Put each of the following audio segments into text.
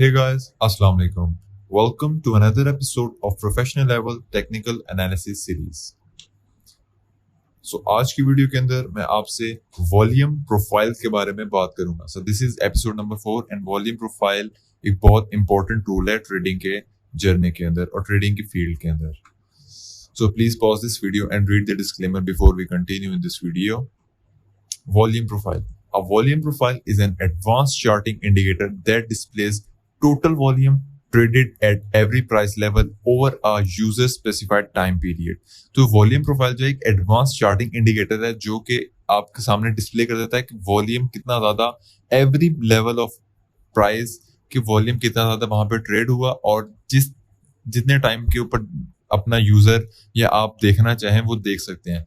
Hey guys, Assalamu alaikum. Welcome to another episode of Professional Level Technical Analysis Series. आज की video के अंदर मैं आपसे वॉल्यूम प्रोफाइल के बारे में बात करूंगा. This is episode number 4 and volume profile एक बहुत इंपॉर्टेंट टूल है ट्रेडिंग के जर्नी के अंदर और ट्रेडिंग की फील्ड के अंदर. Please pause this video and read the disclaimer before we continue in this video. Volume profile. A volume profile is an advanced charting indicator that displays total volume traded at every price level over a user specified time period. तो volume profile जो एक advance charting indicator है जो कि आपके सामने display कर देता है कि वॉल्यूम कितना ज्यादा एवरी लेवल ऑफ प्राइस की वॉल्यूम कितना ज्यादा वहां पे ट्रेड हुआ और जितने टाइम के ऊपर अपना यूजर या आप देखना चाहें वो देख सकते हैं.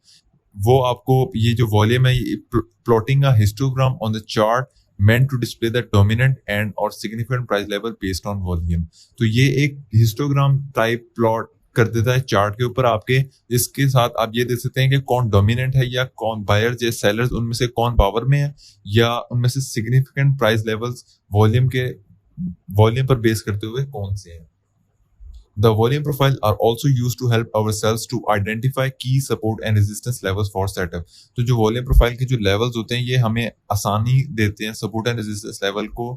वो आपको ये जो वॉल्यूम है plotting a histogram on the chart meant to display the dominant and or significant price level based on volume. तो ये एक हिस्टोग्राम टाइप प्लॉट कर देता है चार्ट के ऊपर आपके. इसके साथ आप ये देख सकते हैं कि कौन डोमिनेंट है या कौन बायर्स या सेलर्स उनमें से कौन पावर में है या उनमें से सिग्निफिकेंट प्राइस लेवल्स वॉल्यूम पर बेस करते हुए कौन से हैं. The volume profile are also used to help ourselves to identify key support and resistance levels for setup. तो जो volume profile के जो levels होते हैं ये हमें आसानी देते हैं support and resistance level को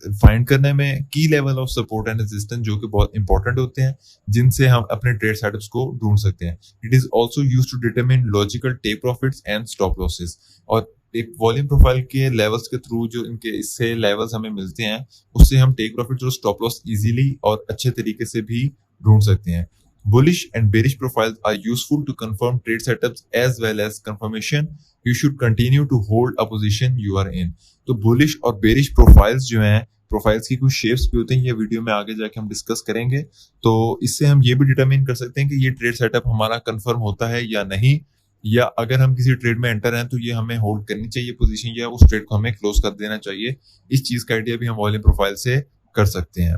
फाइंड करने में. की level of support and resistance जो कि बहुत इंपॉर्टेंट होते हैं जिनसे हम अपने ट्रेड सेटअप्स को ढूंढ सकते हैं. It is also use to determine logical take profits and stop losses. और एक वॉल्यूम प्रोफाइल के लेवल्स के थ्रू जो इनके इससे लेवल्स हमें मिलते हैं उससे हम टेक प्रॉफिट और स्टॉप लॉस इजीली और अच्छे तरीके से भी ढूंढ सकते हैं. Bullish and bearish profiles are useful to confirm trade setups as well as confirmation you should continue to hold a position you are in. तो bullish और bearish profiles जो हैं प्रोफाइल्स की कुछ शेप्स भी होते हैं. ये वीडियो में आगे जाके हम डिस्कस करेंगे. तो इससे हम ये भी डिटरमिन कर सकते हैं कि ये ट्रेड सेटअप हमारा कंफर्म होता है या नहीं, या अगर हम किसी ट्रेड में एंटर हैं तो ये हमें होल्ड करनी चाहिए पोजीशन या उस ट्रेड को हमें क्लोज कर देना चाहिए. इस चीज का आइडिया भी हम वॉल्यूम प्रोफाइल से कर सकते हैं.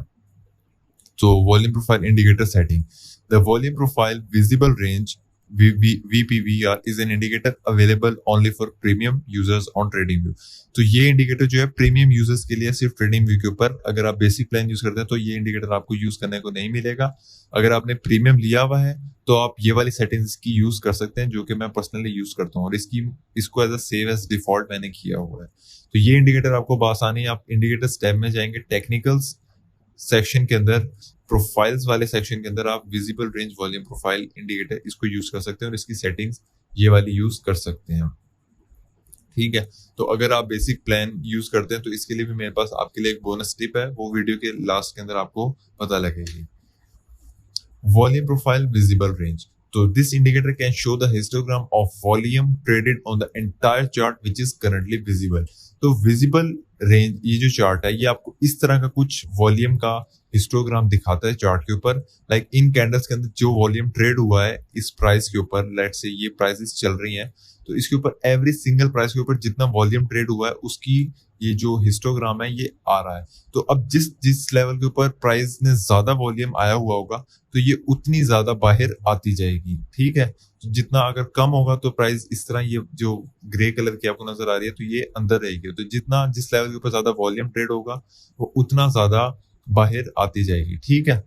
तो volume profile indicator setting. The volume profile visible range VPVR is an indicator available only for premium users on TradingView. तो ये इंडिकेटर जो है प्रीमियम यूजर्स के लिए सिर्फ TradingView के ऊपर. अगर आप बेसिक प्लान यूज करते हैं तो ये इंडिकेटर आपको यूज करने को नहीं मिलेगा. अगर आपने प्रीमियम लिया हुआ है तो आप ये वाली सेटिंग्स की यूज कर सकते हैं जो कि मैं पर्सनली यूज करता हूँ और इसको as a save as default मैंने किया हुआ है. तो ये इंडिकेटर आपको बआसानी आप इंडिकेटर टैब में जाएंगे टेक्निकल्स सेक्शन के अंदर प्रोफाइल्स वाले सेक्शन के अंदर आप visible range volume profile indicator इसको यूज कर सकते हैं और इसकी सेटिंग्स ये वाली यूज कर सकते हैं. ठीक है. तो अगर आप बेसिक प्लान यूज करते हैं तो इसके लिए भी मेरे पास आपके लिए एक बोनस टिप है, वो वीडियो के लास्ट के अंदर आपको पता लगेगी. Volume profile visible range. तो this indicator can show the histogram of volume traded on the entire chart which is currently visible. तो विजिबल रेंज ये जो चार्ट है ये आपको इस तरह का कुछ वॉल्यूम का हिस्टोग्राम दिखाता है चार्ट के ऊपर. लाइक इन कैंडल्स के अंदर जो वॉल्यूम ट्रेड हुआ है इस प्राइस के ऊपर, लेट्स से ये प्राइसेस चल रही हैं तो इसके ऊपर एवरी सिंगल प्राइस के ऊपर जितना वॉल्यूम ट्रेड हुआ है उसकी ये जो हिस्टोग्राम है ये आ रहा है. तो अब जिस लेवल के ऊपर प्राइस ने ज्यादा वॉल्यूम आया हुआ होगा तो ये उतनी ज्यादा बाहर आती जाएगी. ठीक है. तो जितना अगर कम होगा तो प्राइस इस तरह ये जो ग्रे कलर की आपको नजर आ रही है तो ये अंदर रहेगी. तो जिस लेवल के ऊपर ज्यादा वॉल्यूम ट्रेड होगा वो उतना ज्यादा बाहर आती जाएगी. ठीक है.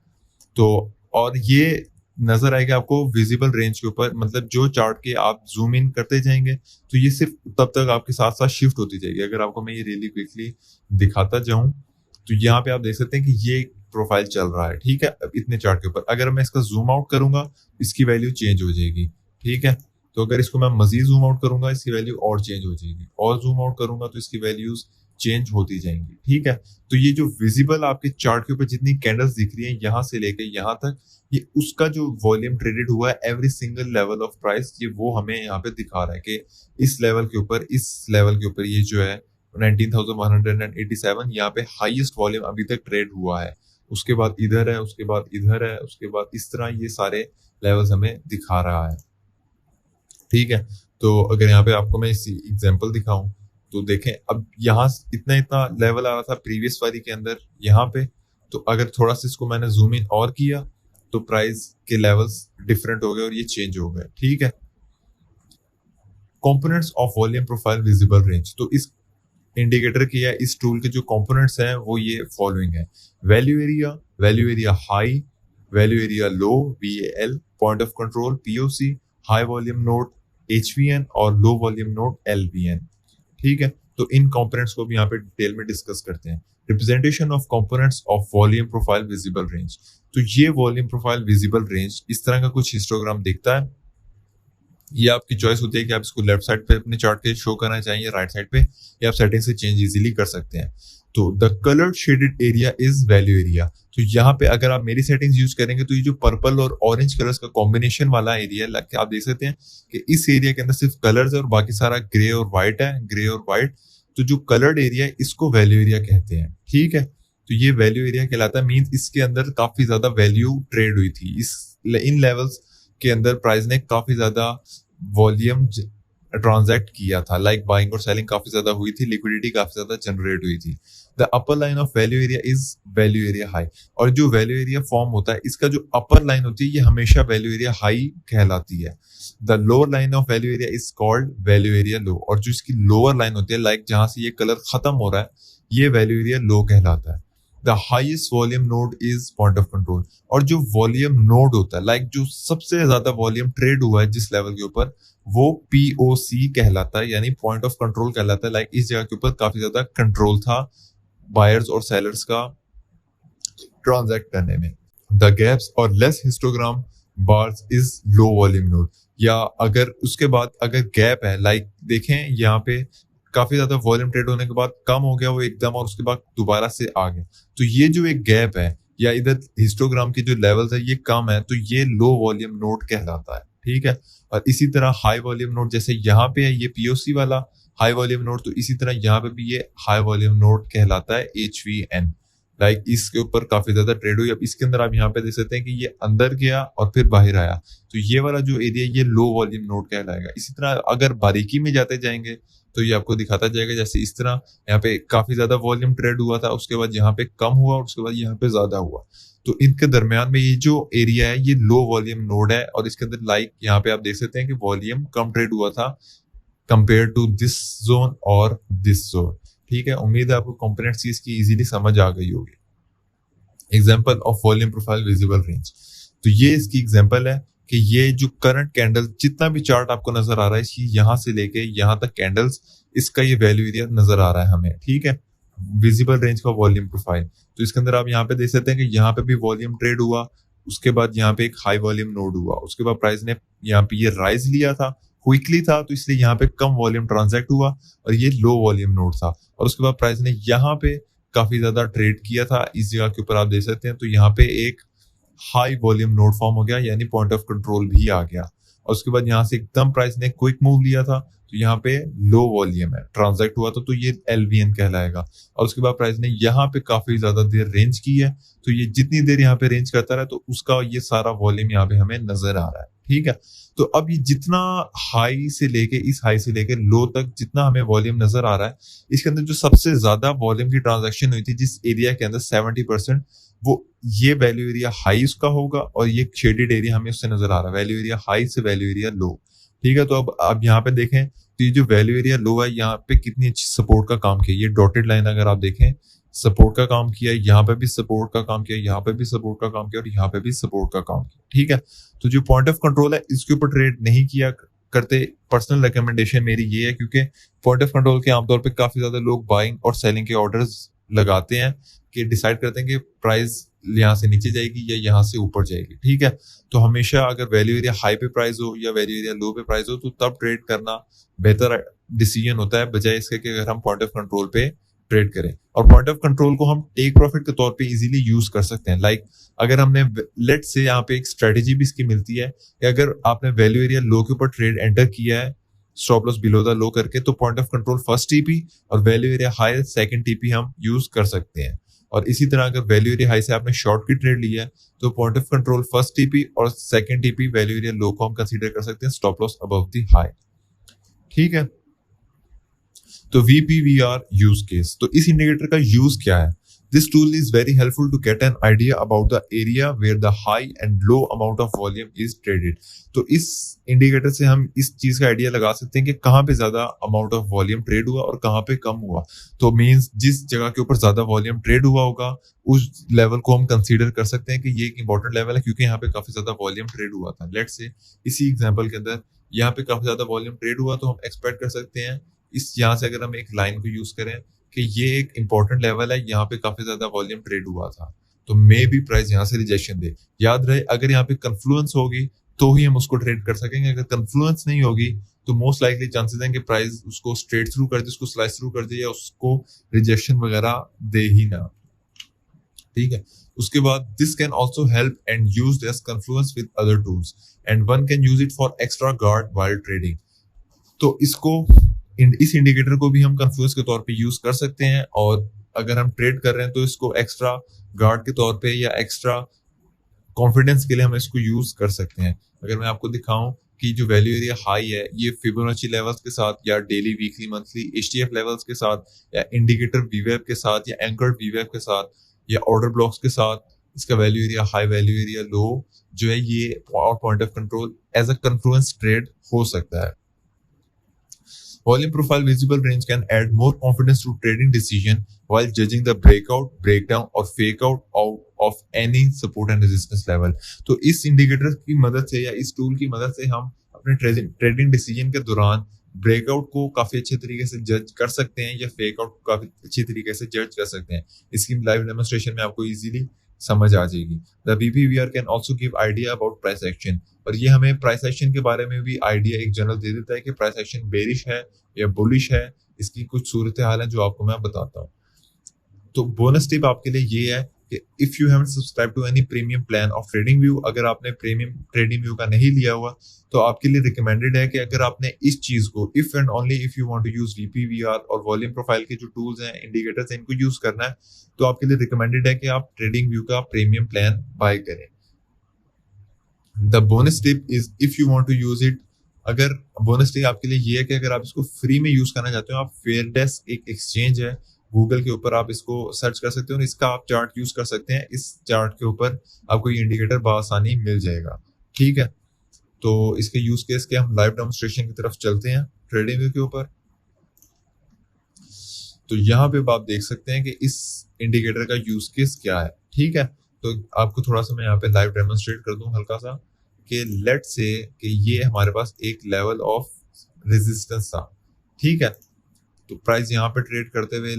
तो और ये नजर आएगा आपको विजिबल रेंज के ऊपर, मतलब जो चार्ट के आप जूम इन करते जाएंगे तो ये सिर्फ तब तक आपके साथ साथ शिफ्ट होती जाएगी. अगर आपको मैं ये रियली क्विकली दिखाता जाऊं तो यहाँ पे आप देख सकते हैं कि ये प्रोफाइल चल रहा है. ठीक है. अब इतने चार्ट के ऊपर अगर मैं इसका जूम आउट करूंगा इसकी वैल्यू चेंज हो जाएगी. ठीक है. तो अगर इसको मैं मजीद जूम आउट करूंगा इसकी वैल्यू और चेंज हो जाएगी, और जूम आउट करूंगा तो इसकी वैल्यूज चेंज होती जाएंगी. ठीक है. तो ये जो विजिबल आपके चार्ट के ऊपर जितनी कैंडल्स दिख रही हैं यहाँ से लेके यहाँ तक, ये उसका जो वॉल्यूम ट्रेडेड हुआ है every single level of price ये वो हमें यहाँ पे दिखा रहा है कि इस लेवल के ऊपर ये जो है 19,187 यहाँ पे हाईएस्ट वॉल्यूम अभी तक ट्रेड हुआ है. उसके बाद इधर है, उसके बाद इधर है, उसके बाद इस तरह ये सारे लेवल्स हमें दिखा रहा है. ठीक है. तो अगर यहाँ पे आपको मैं इसी एग्जांपल दिखाऊं तो देखें अब यहाँ इतना लेवल आ रहा था प्रीवियस वाली के अंदर यहाँ पे, तो अगर थोड़ा सा इसको मैंने जूम इन और किया तो प्राइस के लेवल्स डिफरेंट हो गए और ये चेंज हो गए. ठीक है. Components of volume profile visible range. तो इस इंडिकेटर की या इस टूल के जो कंपोनेंट्स हैं वो ये फॉलोइंग है: value area high, value area low VAL, point of control POC, high volume node HVN और लो वॉल्यूम नोड LVN। ठीक है, तो इन कंपोनेंट्स को भी यहाँ पे डिटेल में डिस्कस करते हैं। Representation of components of volume profile visible range. तो ये वॉल्यूम प्रोफाइल विजिबल रेंज इस तरह का कुछ हिस्टोग्राम दिखता है। ये आपकी चॉइस होती है कि आप इसको लेफ्ट साइड पे अपने चार्ट के शो करना चाहिए, राइट साइड पे, या आप सेटिंग से चेंज इजीली कर सकते हैं। तो the coloured shaded area is value area. तो यहाँ पे अगर आप मेरी सेटिंग्स यूज करेंगे तो ये जो पर्पल और ऑरेंज कलर्स का कॉम्बिनेशन वाला एरिया है, आप देख सकते हैं कि इस एरिया के अंदर सिर्फ कलर्स है और बाकी सारा ग्रे और व्हाइट है, ग्रे और व्हाइट। तो जो कलर्ड एरिया है इसको वैल्यू एरिया कहते हैं। ठीक है, तो ये वैल्यू एरिया कहलाता है, मींस इसके अंदर काफी ज्यादा वैल्यू ट्रेड हुई थी। इन लेवल्स के अंदर प्राइस ने काफी ज्यादा वॉल्यूम ट्रांजैक्ट किया था, लाइक बाइंग और सेलिंग काफी ज्यादा हुई थी, लिक्विडिटी काफी ज्यादा जनरेट हुई थी। The upper line of value area is value area high. और जो वैल्यू एरिया फॉर्म होता है इसका जो अपर लाइन होती है ये हमेशा वैल्यू एरिया हाई कहलाती है। The lower line of value area is called value area low. और जो इसकी लोअर लाइन होती है, लाइक जहां से ये कलर खत्म हो रहा है, ये वैल्यू एरिया लो कहलाता है। The highest volume node is point of control. और जो वॉल्यूम नोड होता है, लाइक जो सबसे ज्यादा वॉल्यूम ट्रेड हुआ है जिस लेवल के ऊपर, वो POC कहलाता है, यानी पॉइंट ऑफ कंट्रोल कहलाता है। लाइक इस जगह के ऊपर काफी ज्यादा कंट्रोल था बायर्स और सेलर्स का ट्रांजैक्ट करने में। द गैप्स और less histogram bars is low volume node. या अगर उसके बाद अगर गैप है, लाइक देखें यहाँ पे काफी ज्यादा वॉल्यूम ट्रेड होने के बाद कम हो गया वो एकदम, और उसके बाद दोबारा से आ गया, तो ये जो एक गैप है या इधर हिस्टोग्राम की जो लेवल्स है ये कम है, तो ये लो वॉल्यूम नोड कहलाता है। ठीक है, और इसी तरह हाई वॉल्यूम नोड जैसे यहाँ पे है ये POC वाला हाई वॉल्यूम नोड, तो इसी तरह यहाँ पे भी ये हाई वॉल्यूम नोड कहलाता है HVN। लाइक इसके ऊपर काफी ज्यादा ट्रेड हुई। अब इसके अंदर आप यहाँ पे देख सकते हैं कि ये अंदर गया और फिर बाहर आया, तो ये वाला जो एरिया ये लो वॉल्यूम नोड कहलाएगा। इसी तरह अगर बारीकी में जाते जाएंगे तो ये आपको दिखाता जाएगा, जैसे इस तरह यहाँ पे काफी ज्यादा वॉल्यूम ट्रेड हुआ था, उसके बाद यहाँ पे कम हुआ और उसके बाद यहाँ पे ज्यादा हुआ, तो इनके दरमियान में ये जो एरिया है ये लो वॉल्यूम नोड है। और इसके अंदर लाइक यहाँ पे आप देख सकते हैं कि वॉल्यूम कम ट्रेड हुआ था कंपेयर टू दिस जोन और दिस जोन। ठीक है, उम्मीद है आपको कंपोनेंट चीज की इजीली समझ आ गई होगी। Example of volume profile visible range. तो ये इसकी एग्जांपल है कि ये जो करंट कैंडल जितना भी चार्ट आपको नजर आ रहा है, इसकी यहाँ से लेके यहाँ तक कैंडल्स, इसका ये वैल्यू एरिया नजर आ रहा है हमें। ठीक है, विजिबल रेंज का वॉल्यूम प्रोफाइल। तो इसके अंदर आप यहाँ पे देख सकते हैं कि यहाँ पे भी वॉल्यूम ट्रेड हुआ, उसके बाद यहाँ पे एक हाई वॉल्यूम नोड हुआ, उसके बाद प्राइस ने यहाँ पे ये राइज लिया था, क्विकली था, तो इसलिए यहाँ पे कम वॉल्यूम ट्रांजैक्ट हुआ और ये लो वॉल्यूम नोड था। और उसके बाद प्राइस ने यहाँ पे काफी ज्यादा ट्रेड किया था, इस जगह के ऊपर आप देख सकते हैं, तो यहाँ पे एक हाई वॉल्यूम नोड फॉर्म हो गया, यानी पॉइंट ऑफ कंट्रोल भी आ गया। और उसके बाद यहाँ से एकदम प्राइस ने क्विक मूव लिया था, तो यहाँ पे लो वॉल्यूम है, ट्रांजैक्ट हुआ था, तो ये LVN कहलाएगा। और उसके बाद प्राइस ने यहाँ पे काफी ज्यादा देर रेंज की है, तो ये जितनी देर यहाँ पे रेंज करता रहा तो उसका ये सारा वॉल्यूम यहाँ पे हमें नजर आ रहा है। ठीक है, तो अब ये जितना हाई से लेके इस हाई से लेके लो तक जितना हमें वॉल्यूम नजर आ रहा है, इसके अंदर जो सबसे ज्यादा वॉल्यूम की ट्रांजैक्शन हुई थी जिस एरिया के अंदर 70%, वो ये वैल्यू एरिया हाई उसका होगा, और ये शेडेड एरिया हमें उससे नजर आ रहा है, वैल्यू एरिया हाई से वैल्यू एरिया लो। ठीक है, तो अब आप यहाँ पे देखें तो ये जो वैल्यू एरिया लो है यहाँ पे कितनी अच्छी सपोर्ट का काम किया। ये डॉटेड लाइन अगर आप देखें, सपोर्ट का काम किया, यहाँ पे भी सपोर्ट का काम किया, यहाँ पे भी सपोर्ट का काम किया और यहाँ पे भी सपोर्ट का काम किया। ठीक है, तो जो पॉइंट ऑफ कंट्रोल है इसके ऊपर ट्रेड नहीं किया करते। पर्सनल रिकमेंडेशन मेरी ये है, क्योंकि पॉइंट ऑफ कंट्रोल के आमतौर पे काफी ज्यादा लोग बाइंग और सेलिंग के ऑर्डर्स लगाते हैं कि डिसाइड करते हैं कि प्राइस यहाँ से नीचे जाएगी या यहाँ से ऊपर जाएगी। ठीक है, तो हमेशा अगर वैल्यू एरिया हाई पे प्राइस हो या वैल्यू एरिया लो पे प्राइस हो, तो तब ट्रेड करना बेहतर डिसीजन होता है, बजाय इसके कि अगर हम पॉइंट ऑफ कंट्रोल पे ट्रेड करें। और पॉइंट ऑफ कंट्रोल को हम टेक प्रॉफिट के तौर पे इजीली यूज कर सकते हैं। लाइक अगर हमने लेट से यहाँ पे एक स्ट्रेटेजी भी इसकी मिलती है कि अगर आपने वैल्यू एरिया लो के ऊपर ट्रेड एंटर किया है stop loss below the low करके, तो point of control first TP और value area high second TP हम यूज कर सकते हैं। और इसी तरह अगर वैल्यू एरिया हाई से आपने शॉर्ट की ट्रेड लिया है, तो point of control first TP और सेकंड TP वैल्यू एरिया लो को हम कंसीडर कर सकते हैं stop loss above the high. ठीक है, तो VPVR यूज केस। तो इस इंडिकेटर का यूज क्या है? This tool is very helpful to get an idea about the area where the high and low amount of volume is traded. तो इस इंडिकेटर से हम इस चीज का आइडिया लगा सकते हैं कि कहाँ पे ज्यादा अमाउंट ऑफ वॉल्यूम ट्रेड हुआ और कहाँ पे कम हुआ. तो मींस जिस जगह के ऊपर ज्यादा वॉल्यूम ट्रेड हुआ होगा उस लेवल को हम कंसीडर कर सकते हैं कि ये एक इंपॉर्टेंट लेवल है क्योंकि यहाँ पे काफी ज्यादा वॉल्यूम ट्रेड हुआ था. लेट्स से इसी एग्जांपल के अंदर यहाँ पे काफी ज्यादा वॉल्यूम ट्रेड हुआ तो हम एक्सपेक्ट कर सकते हैं इस यहाँ से अगर हम एक लाइन को यूज करें कि ये एक इंपॉर्टेंट लेवल है, यहाँ पे काफी ज्यादा वॉल्यूम ट्रेड हुआ था तो मे बी प्राइस यहाँ से रिजेक्शन दे. याद रहे अगर यहाँ पे कन्फ्लुएंस होगी तो ही हम उसको ट्रेड कर सकेंगे. अगर कन्फ्लुएंस नहीं होगी तो मोस्ट लाइकली चांसेस हैं कि प्राइस उसको स्ट्रेट थ्रू कर दे, उसको स्लाइस थ्रू कर दे या उसको रिजेक्शन वगैरह दे ही ना. ठीक है. उसके बाद this can also help and used as confluence with other tools and one can use it for extra guard while trading. तो इसको इस इंडिकेटर को भी हम कन्फ्लुएंस के तौर पे यूज कर सकते हैं और अगर हम ट्रेड कर रहे हैं तो इसको एक्स्ट्रा गार्ड के तौर पे या एक्स्ट्रा कॉन्फिडेंस के लिए हम इसको यूज कर सकते हैं. अगर मैं आपको दिखाऊं कि जो वैल्यू एरिया हाई है ये फिबोनाची लेवल्स के साथ या डेली वीकली मंथली एचटीएफ लेवल्स के साथ या इंडिकेटर वीवेब के साथ या एंकर्ड वीवेब के साथ या ऑर्डर ब्लॉक्स के साथ इसका value area high value area low जो है ये point of control as a confluence trade हो सकता है. Volume profile visible range can add more confidence to trading decision while judging the breakout, breakdown or fake out of any support and resistance level. तो इस indicator की मदद से या इस टूल की मदद से हम अपने ट्रेडिंग डिसीजन के दौरान ब्रेकआउट को काफी अच्छे तरीके से जज कर सकते हैं या फेक आउट को काफी अच्छी तरीके से जज कर सकते हैं. इसकी लाइव डेमोन्स्ट्रेशन में आपको इजीली समझ आ जाएगी. The BPVR can also give idea about price action और ये हमें प्राइस एक्शन के बारे में भी आइडिया एक जनरल दे देता है कि प्राइस एक्शन बेरिश है या बुलिश है. इसकी कुछ सूरत हाल है जो आपको मैं बताता हूँ. तो बोनस टिप आपके लिए ये है कि if you haven't subscribe to any premium plan of trading view, अगर आपने प्रीमियम ट्रेडिंग व्यू का नहीं लिया हुआ तो आपके लिए रिकमेंडेड है कि अगर आपने इस चीज को if and only if you want to use VPVR और वॉल्यूम प्रोफाइल के जो टूल्स हैं इंडिकेटर्स हैं इनको यूज करना है तो आपके लिए रिकमेंडेड है कि आप ट्रेडिंग व्यू का प्रीमियम प्लान बाय करें. The bonus tip is if you want to use it, अगर बोनस टिप आपके लिए ये है कि अगर आप इसको फ्री में यूज करना चाहते हो, आप फेयरडेस्क एक एक्सचेंज है गूगल के ऊपर आप इसको सर्च कर सकते हो और इसका आप चार्ट यूज कर सकते हैं. इस चार्ट के ऊपर आपको ये इंडिकेटर बआसानी मिल जाएगा. ठीक है. तो इसके यूज केस के हम लाइव डेमोन्स्ट्रेशन की तरफ चलते हैं ट्रेडिंग व्यू के ऊपर. तो यहाँ पे आप देख सकते हैं कि इस इंडिकेटर का यूज केस क्या है. ठीक है. तो आपको थोड़ा सा मैं यहाँ पे लाइव डेमोन्स्ट्रेट कर दूं हल्का सा कि लेट्स से कि ये हमारे पास एक लेवल ऑफ रेजिस्टेंस था. ठीक है. तो प्राइस यहाँ पे ट्रेड करते हुए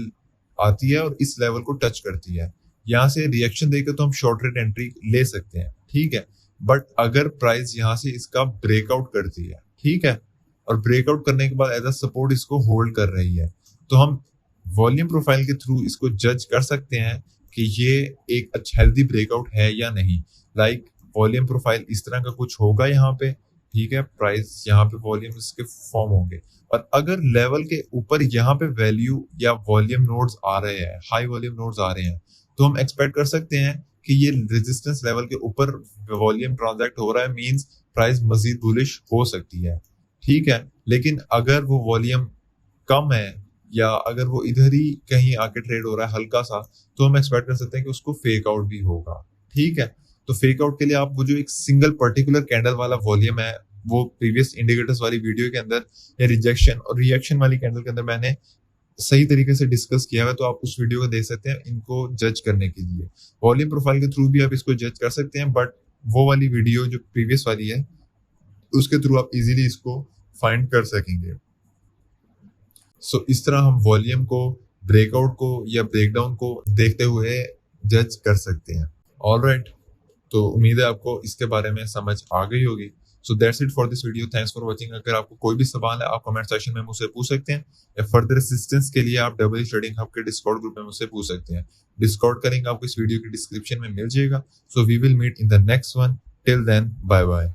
आती है और इस लेवल को टच करती है. यहाँ से रिएक्शन देकर तो हम शॉर्ट रेट एंट्री ले सकते हैं. ठीक है. बट अगर प्राइस यहाँ से इसका ब्रेकआउट करती है, ठीक है, और ब्रेकआउट करने के बाद एज अ सपोर्ट इसको होल्ड कर रही है तो हम वॉल्यूम प्रोफाइल के थ्रू इसको जज कर सकते हैं कि ये एक अच्छा हेल्दी ब्रेकआउट है या नहीं. लाइक वॉल्यूम प्रोफाइल इस तरह का कुछ होगा यहाँ पे. ठीक है. प्राइस यहाँ पे वॉल्यूम इसके फॉर्म होंगे और अगर लेवल के ऊपर यहाँ पे वैल्यू या वॉल्यूम नोड्स आ रहे हैं, हाई वॉल्यूम नोड्स आ रहे हैं तो हम एक्सपेक्ट कर सकते हैं कि ये रेजिस्टेंस लेवल के ऊपर वॉल्यूम ट्रांजैक्ट हो रहा है, मींस प्राइस मजीद बुलिश हो सकती है. ठीक है. लेकिन अगर वो वॉल्यूम कम है या अगर वो इधर ही कहीं आके ट्रेड हो रहा है हल्का सा तो हम एक्सपेक्ट कर सकते हैं कि उसको फेक आउट भी होगा. ठीक है. तो फेक आउट के लिए आप वो जो एक सिंगल पर्टिकुलर कैंडल वाला वॉल्यूम है वो प्रीवियस इंडिकेटर्स वाली वीडियो के अंदर या रिजेक्शन और रिएक्शन वाली कैंडल के अंदर मैंने सही तरीके से डिस्कस किया है तो आप उस वीडियो को देख सकते हैं इनको जज करने के लिए. वॉल्यूम प्रोफाइल के थ्रू भी आप इसको जज कर सकते हैं बट वो वाली वीडियो जो प्रीवियस वाली है उसके थ्रू आप इजीली इसको फाइंड कर सकेंगे. सो इस तरह हम वॉल्यूम को, ब्रेकआउट को या ब्रेकडाउन को देखते हुए जज कर सकते हैं. ऑलराइट. तो उम्मीद है आपको इसके बारे में समझ आ गई होगी. So that's it for this video. Thanks for watching. अगर आपको कोई भी सवाल है आप कमेंट सेक्शन में मुझसे पूछ सकते हैं या फर्दर असिस्टेंस के लिए आप डबल ट्रेडिंग हब के डिस्कॉर्ड ग्रुप में मुझसे पूछ सकते हैं. डिस्कॉर्ड का लिंक आपको इस वीडियो की डिस्क्रिप्शन में मिल जाएगा. So we will meet in the next one. Till then bye bye.